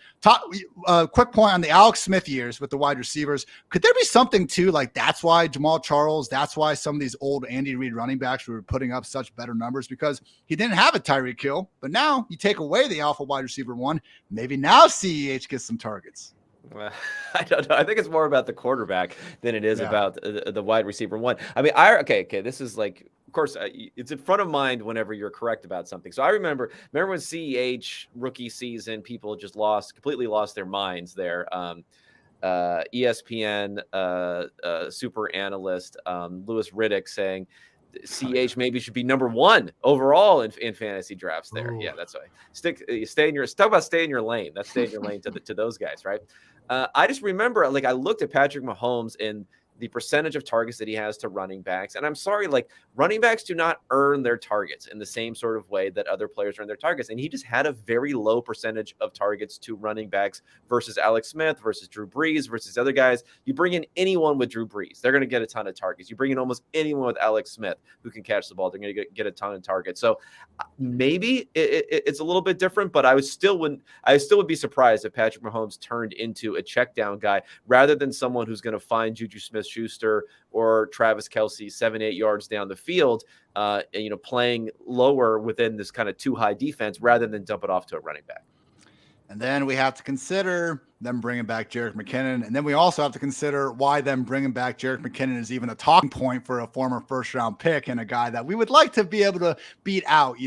quick point on the Alex Smith years with the wide receivers. Could there be something too, like, that's why Jamal Charles, that's why some of these old Andy Reid running backs were putting up such better numbers, because he didn't have a Tyreek Hill, but now you take away the alpha wide receiver one, maybe now CEH gets some targets. Well, I don't know. I think it's more about the quarterback than it is about the wide receiver one. I mean, okay. This is like, of course, it's in front of mind whenever you're correct about something. So I remember when CEH rookie season, people just completely lost their minds there. ESPN super analyst Louis Riddick saying CH maybe should be number 1 overall in fantasy drafts there. Ooh. Yeah, that's right. Talk about stay in your lane. That's stay in your lane to those guys, right? I just remember, like, I looked at Patrick Mahomes and the percentage of targets that he has to running backs. And I'm sorry, like, running backs do not earn their targets in the same sort of way that other players earn their targets. And he just had a very low percentage of targets to running backs versus Alex Smith, versus Drew Brees, versus other guys. You bring in anyone with Drew Brees, they're going to get a ton of targets. You bring in almost anyone with Alex Smith who can catch the ball, they're going to get a ton of targets. So maybe it's a little bit different, but I still would be surprised if Patrick Mahomes turned into a check down guy rather than someone who's going to find Juju Smith-Schuster or Travis Kelce 7-8 yards down the field, playing lower within this kind of too high defense rather than dump it off to a running back. And then we have to consider them bringing back Jerick McKinnon. And then we also have to consider why them bringing back Jerick McKinnon is even a talking point for a former first-round pick and a guy that we would like to be able to beat out,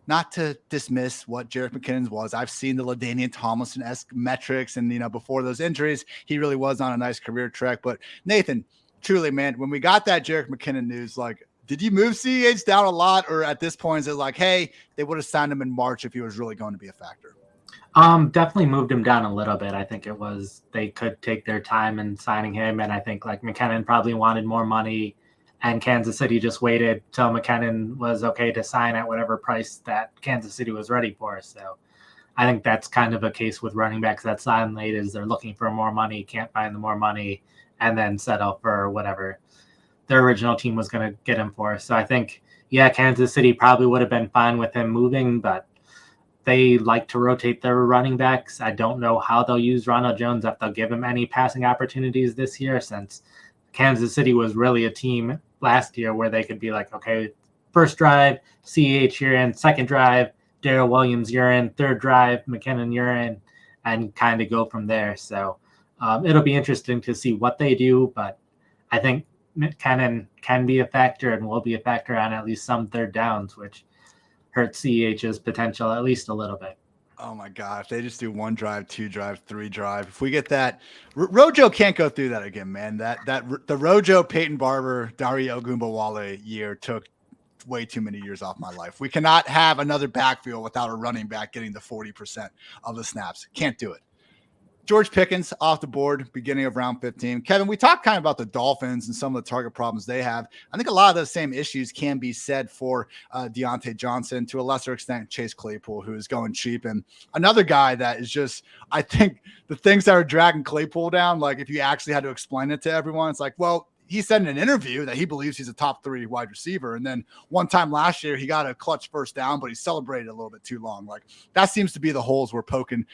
not to dismiss what Jerick McKinnon's was. I've seen the LaDainian Tomlinson-esque metrics, and, before those injuries, he really was on a nice career track. But, Nathan, truly, man, when we got that Jerick McKinnon news, like, did you move CEH down a lot? Or at this point, is it like, hey, they would have signed him in March if he was really going to be a factor? Definitely moved him down a little bit. I think it was they could take their time in signing him, and I think like McKinnon probably wanted more money, and Kansas City just waited till McKinnon was okay to sign at whatever price that Kansas City was ready for. So I think that's kind of a case with running backs that sign late, is they're looking for more money, can't find the more money, and then settle for whatever their original team was going to get him for. So I think, Kansas City probably would have been fine with him moving, but they like to rotate their running backs. I don't know how they'll use Ronald Jones, if they'll give him any passing opportunities this year, since Kansas City was really a team last year where they could be like, okay, first drive, CEH you're in, second drive, Darrell Williams you're in, third drive, McKinnon you're in, and kind of go from there. So it'll be interesting to see what they do, but I think McKinnon can be a factor and will be a factor on at least some third downs, which hurts CEH's potential at least a little bit. Oh my God. If they just do 1 drive, 2 drive, 3 drive, if we get that, Rojo can't go through that again, man. The Rojo, Peyton Barber, Dario Ogunbowale year took way too many years off my life. We cannot have another backfield without a running back getting the 40% of the snaps. Can't do it. George Pickens off the board, beginning of round 15. Kevin, we talked kind of about the Dolphins and some of the target problems they have. I think a lot of those same issues can be said for Deontay Johnson, to a lesser extent, Chase Claypool, who is going cheap. And another guy that is just, I think the things that are dragging Claypool down, like if you actually had to explain it to everyone, it's like, well, he said in an interview that he believes he's a top 3 wide receiver. And then one time last year, he got a clutch first down, but he celebrated a little bit too long. Like that seems to be the holes we're poking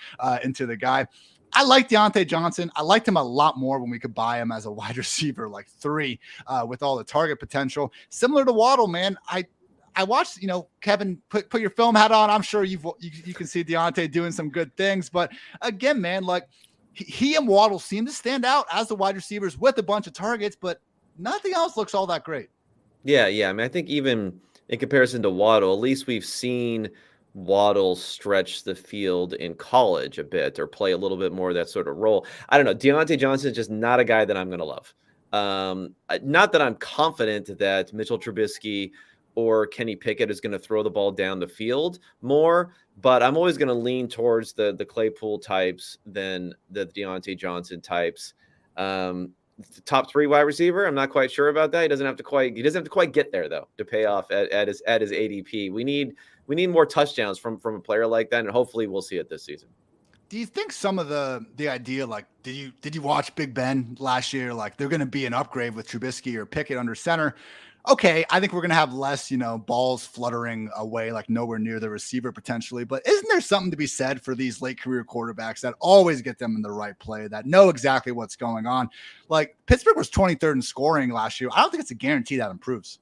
into the guy. I like Diontae Johnson. I liked him a lot more when we could buy him as a wide receiver, like 3, with all the target potential. Similar to Waddle, man. I watched, Kevin, put your film hat on. I'm sure you can see Diontae doing some good things. But again, man, like he and Waddle seem to stand out as the wide receivers with a bunch of targets, but nothing else looks all that great. Yeah. I mean, I think even in comparison to Waddle, at least we've seen Waddle stretch the field in college a bit or play a little bit more of that sort of role. I don't know. Diontae Johnson is just not a guy that I'm going to love. Not that I'm confident that Mitchell Trubisky or Kenny Pickett is going to throw the ball down the field more, but I'm always going to lean towards the Claypool types than the Diontae Johnson types. Top 3 wide receiver, I'm not quite sure about that. He doesn't have to quite get there though to pay off at his ADP. We need more touchdowns from a player like that, and hopefully we'll see it this season. Do you think some of the idea, like, did you watch Big Ben last year? Like they're going to be an upgrade with Trubisky or Pickett under center. Okay, I think we're going to have less, balls fluttering away, like nowhere near the receiver potentially. But isn't there something to be said for these late career quarterbacks that always get them in the right play, that know exactly what's going on? Like Pittsburgh was 23rd in scoring last year. I don't think it's a guarantee that improves.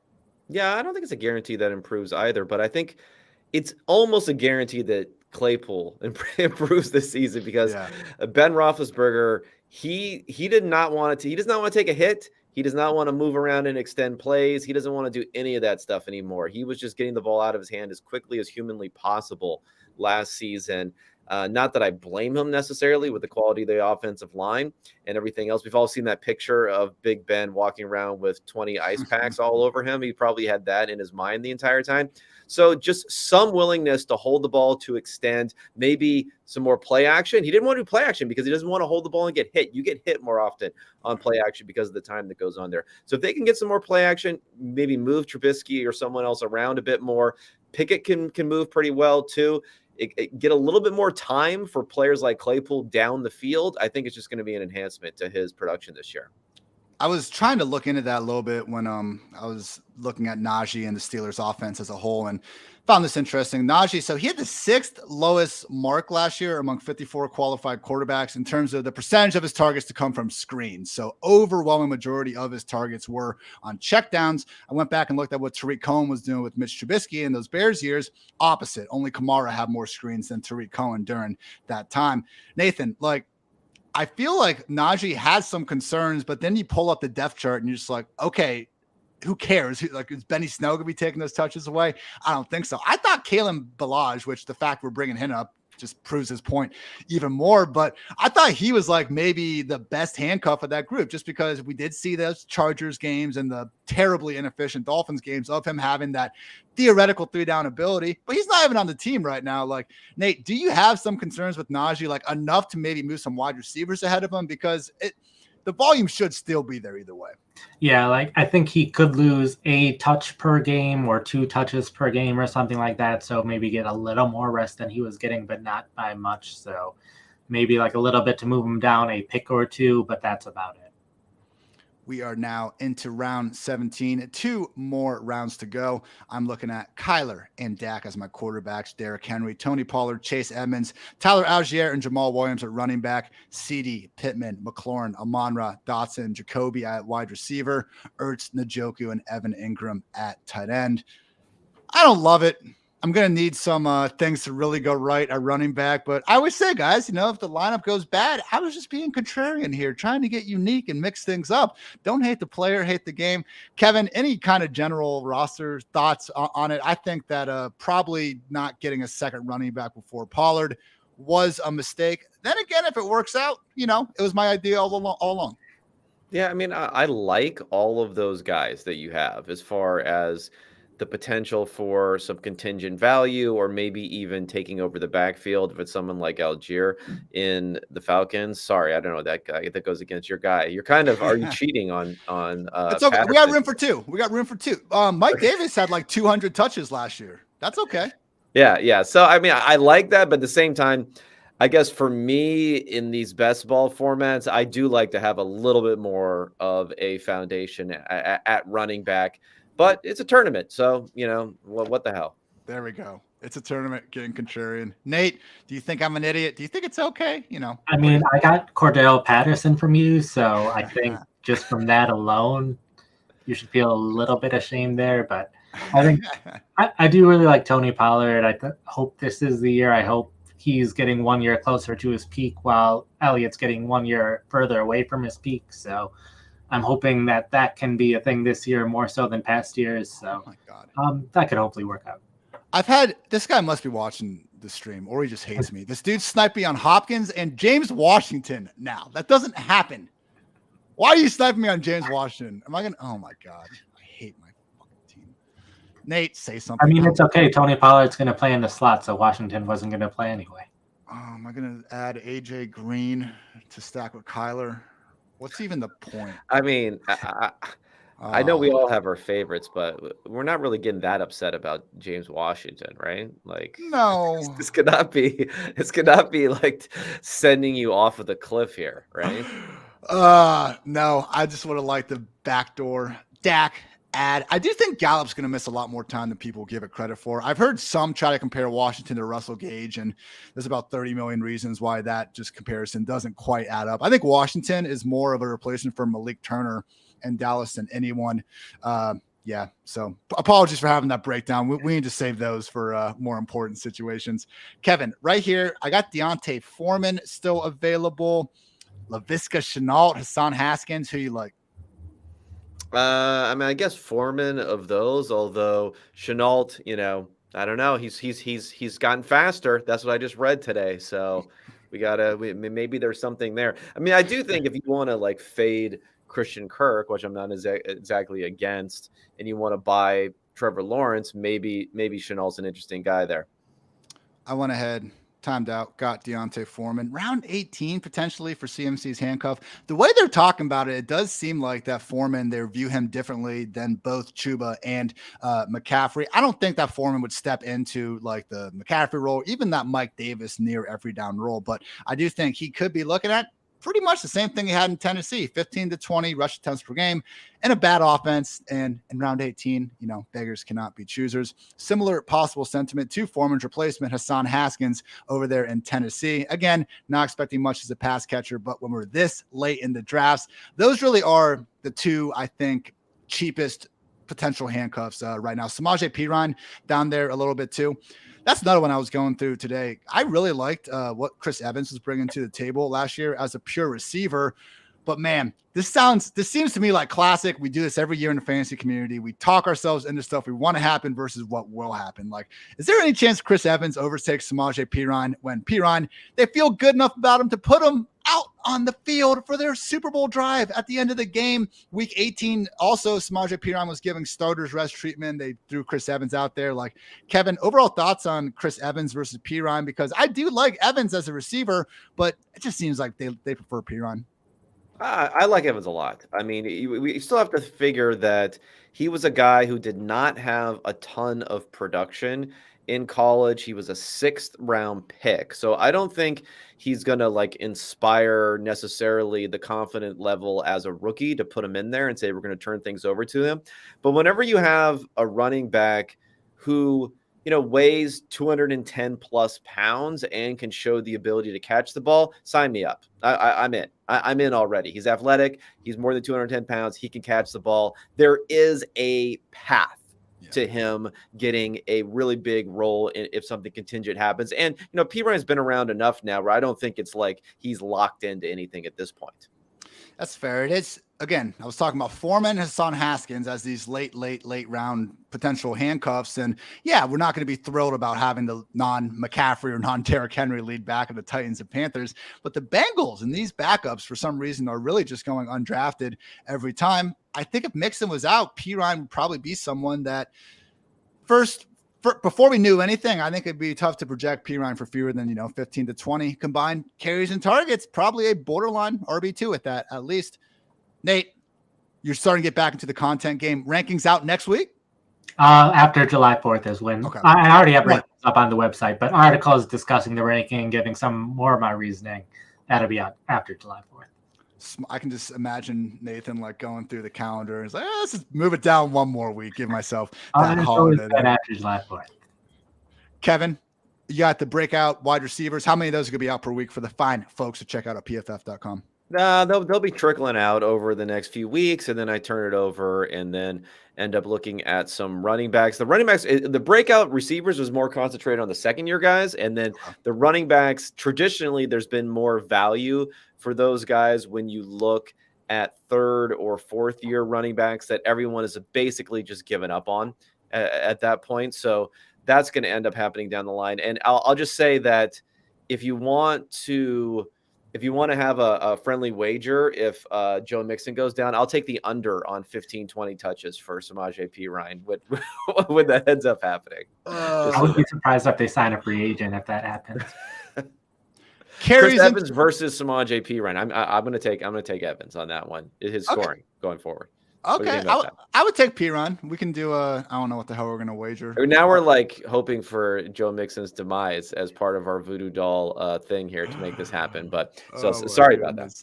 Yeah, I don't think it's a guarantee that improves either, but I think it's almost a guarantee that Claypool improves this season because Ben Roethlisberger, he does not want to take a hit. He does not want to move around and extend plays. He doesn't want to do any of that stuff anymore. He was just getting the ball out of his hand as quickly as humanly possible last season. Not that I blame him necessarily with the quality of the offensive line and everything else. We've all seen that picture of Big Ben walking around with 20 ice packs all over him. He probably had that in his mind the entire time. So just some willingness to hold the ball, to extend, maybe some more play action. He didn't want to do play action because he doesn't want to hold the ball and get hit. You get hit more often on play action because of the time that goes on there. So if they can get some more play action, maybe move Trubisky or someone else around a bit more. Pickett can move pretty well too. Get a little bit more time for players like Claypool down the field. I think it's just going to be an enhancement to his production this year. I was trying to look into that a little bit when I was looking at Najee and the Steelers offense as a whole and found this interesting. Najee, so he had the 6th lowest mark last year among 54 qualified quarterbacks in terms of the percentage of his targets to come from screens. So overwhelming majority of his targets were on checkdowns. I went back and looked at what Tariq Cohen was doing with Mitch Trubisky in those Bears years. Opposite. Only Kamara had more screens than Tariq Cohen during that time. Nathan, I feel like Najee has some concerns, but then you pull up the depth chart and you're just like, okay, who cares? Is Benny Snell going to be taking those touches away? I don't think so. I thought Kalen Ballage, which the fact we're bringing him up just proves his point even more, but I thought he was like maybe the best handcuff of that group just because we did see those Chargers games and the terribly inefficient Dolphins games of him having that theoretical 3-down ability, but he's not even on the team right now. Like, Nate, do you have some concerns with Najee, like enough to maybe move some wide receivers ahead of him? Because the volume should still be there either way. Yeah, I think he could lose a touch per game or 2 touches per game or something like that. So maybe get a little more rest than he was getting, but not by much. So maybe a little bit to move him down a pick or 2, but that's about it. We are now into round 17. 2 more rounds to go. I'm looking at Kyler and Dak as my quarterbacks. Derrick Henry, Tony Pollard, Chase Edmonds, Tyler Algier, and Jamal Williams at running back. CD, Pittman, McLaurin, Amon-Ra, Dotson, Jacoby at wide receiver. Ertz, Njoku, and Evan Ingram at tight end. I don't love it. I'm going to need some things to really go right at running back. But I always say, guys, if the lineup goes bad, I was just being contrarian here, trying to get unique and mix things up. Don't hate the player, hate the game. Kevin, any kind of general roster thoughts on it? I think that probably not getting a second running back before Pollard was a mistake. Then again, if it works out, it was my idea all along. Yeah, I mean, I like all of those guys that you have as far as the potential for some contingent value or maybe even taking over the backfield if it's someone like Algier in the Falcons. Sorry, I don't know that guy. That goes against your guy. You're are you cheating on it's okay. We got room for 2. Mike Davis had 200 touches last year. That's okay. Yeah. So, I mean, I like that, but at the same time, I guess for me in these best ball formats, I do like to have a little bit more of a foundation at running back, but it's a tournament. So, what the hell? There we go. It's a tournament, getting contrarian. Nate, do you think I'm an idiot? Do you think it's okay? I mean, I got Cordell Patterson from you, so I think just from that alone, you should feel a little bit ashamed there. But I think I do really like Tony Pollard. I hope this is the year. I hope he's getting 1 year closer to his peak while Elliott's getting 1 year further away from his peak. So I'm hoping that can be a thing this year more so than past years. So oh my God. That could hopefully work out. This guy must be watching the stream or he just hates me. This dude sniped me on Hopkins and James Washington now. That doesn't happen. Why are you sniping me on James Washington? Oh my God. I hate my fucking team. Nate, say something. I mean, it's okay. Tony Pollard's going to play in the slot, so Washington wasn't going to play anyway. Am I going to add AJ Green to stack with Kyler? What's even the point? I mean, I know we all have our favorites, but we're not really getting that upset about James Washington, right? Like, no, this could not be like sending you off of the cliff here, right? No, I just would have liked the backdoor Dak ad. I do think Gallup's going to miss a lot more time than people give it credit for. I've heard some try to compare Washington to Russell Gage, and there's about 30 million reasons why that just comparison doesn't quite add up. I think Washington is more of a replacement for Malik Turner and Dallas than anyone. Yeah, so apologies for having that breakdown. We need to save those for more important situations. Kevin, right here, I got Deontay Foreman still available. LaVisca Chenault, Hassan Haskins, who you like? I mean, I guess Foreman of those, although Chenault, I don't know. He's gotten faster. That's what I just read today. So maybe there's something there. I mean, I do think if you want to like fade Christian Kirk, which I'm not exactly against, and you want to buy Trevor Lawrence, maybe Chenault's an interesting guy there. I went ahead, timed out, got Deontay Foreman. Round 18 potentially for CMC's handcuff. The way they're talking about it, it does seem like that Foreman, they view him differently than both Chuba and McCaffrey. I don't think that Foreman would step into like the McCaffrey role, even that Mike Davis near every down role. But I do think he could be looking at pretty much the same thing he had in Tennessee, 15 to 20 rush attempts per game and a bad offense. And in round 18, beggars cannot be choosers. Similar possible sentiment to Foreman's replacement, Hassan Haskins over there in Tennessee. Again, not expecting much as a pass catcher, but when we're this late in the drafts, those really are the two, I think, cheapest potential handcuffs right now. Samaje Perine down there a little bit too. That's another one I was going through today. I really liked what Chris Evans was bringing to the table last year as a pure receiver. But man, this seems to me like classic. We do this every year in the fantasy community. We talk ourselves into stuff we want to happen versus what will happen. Like, is there any chance Chris Evans overtakes Samaje Perine when Perine, they feel good enough about him to put him out on the field for their Super Bowl drive at the end of the game? Week 18, also Samaje Perine was giving starters rest treatment. They threw Chris Evans out there. Like, Kevin, overall thoughts on Chris Evans versus Perine? Because I do like Evans as a receiver, but it just seems like they prefer Perine. I like Evans a lot. I mean, we still have to figure that he was a guy who did not have a ton of production in college. He was a 6th round pick. So I don't think he's going to like inspire necessarily the confident level as a rookie to put him in there and say, we're going to turn things over to him. But whenever you have a running back who, weighs 210 plus pounds and can show the ability to catch the ball, sign me up. I'm in. I'm in already. He's athletic. He's more than 210 pounds. He can catch the ball. There is a path to him getting a really big role if something contingent happens. And, Perine's been around enough now where I don't think it's like he's locked into anything at this point. That's fair. It is. Again, I was talking about Foreman, Hassan Haskins as these late round potential handcuffs. And yeah, we're not going to be thrilled about having the non-McCaffrey or non-Derrick Henry lead back of the Titans and Panthers. But the Bengals and these backups, for some reason, are really just going undrafted every time. I think if Mixon was out, Perine would probably be someone that before we knew anything, I think it'd be tough to project Perine for fewer than, 15 to 20 combined carries and targets, probably a borderline RB2 at least. Nate, you're starting to get back into the content game. Rankings out next week? After July 4th is when Okay. I already have rankings up on the website, but articles discussing the ranking, giving some more of my reasoning, that'll be out after July 4th. I can just imagine Nathan like going through the calendar and he's like, let's just move it down one more week, give myself that holiday. After July 4th. Kevin, you got the breakout wide receivers. How many of those are going to be out per week for the fine folks to check out at pff.com? They'll be trickling out over the next few weeks, and then I turn it over and then end up looking at some running backs. The running backs, the breakout receivers was more concentrated on the second-year guys, and then the running backs, traditionally, there's been more value for those guys when you look at third or fourth-year running backs that everyone is basically just given up on at that point. So that's going to end up happening down the line. And I'll just say that if you want to have a friendly wager, if Joe Mixon goes down, I'll take the under on 15, 20 touches for Samaje Perine when that ends up happening. I would be surprised if they sign a free agent if that happens. Chris Evans versus Samaje Perine. I'm going to take Evans on that one. His scoring going forward. Okay, I would take Perine. We can do I don't know what the hell we're going to wager. Now we're like hoping for Joe Mixon's demise as part of our voodoo doll thing here to make this happen. But sorry about that.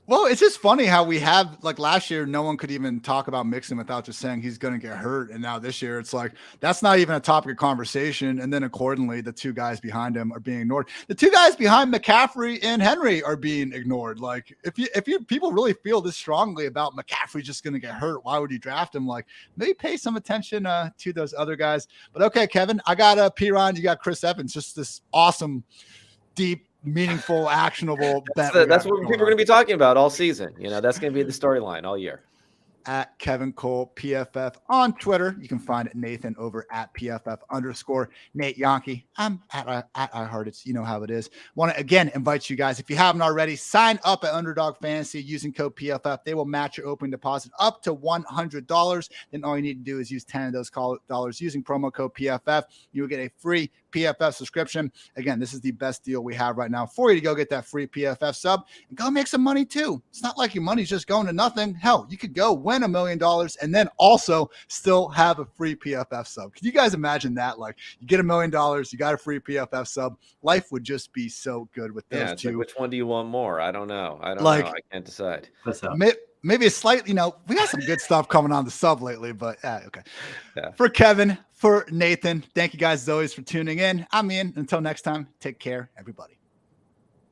Well, it's just funny how we have, like last year, no one could even talk about Mixon without just saying he's going to get hurt. And now this year, it's like, that's not even a topic of conversation. And then accordingly, the two guys behind him are being ignored. The two guys behind McCaffrey and Henry are being ignored. Like, if you people really feel this strongly about McCaffrey just going to get hurt, why would you draft him? Like, maybe pay some attention to those other guys. But okay, Kevin, I got Perine, you got Chris Evans, just this awesome, deep, meaningful, actionable bet. That's what people are going to be talking about all season. That's going to be the storyline all year. At Kevin Cole PFF on Twitter. You can find Nathan over at PFF_. Nate Jahnke. I'm at Hartitz. You know how it is. Want to again invite you guys, if you haven't already, sign up at Underdog Fantasy using code PFF. They will match your opening deposit up to $100. Then all you need to do is use 10 of those dollars using promo code PFF. You will get a free PFF subscription. Again, this is the best deal we have right now for you to go get that free PFF sub and go make some money too. It's not like your money's just going to nothing. Hell, you could go win $1 million and then also still have a free PFF sub. Can you guys imagine that? Like, you get $1 million, you got a free PFF sub. Life would just be so good with those two. Like, which one do you want more? I don't know. I can't decide. Maybe a slight, we got some good stuff coming on the sub lately, but okay. Yeah. For Kevin, for Nathan, thank you guys as always for tuning in. I'm Ian. Until next time, take care, everybody.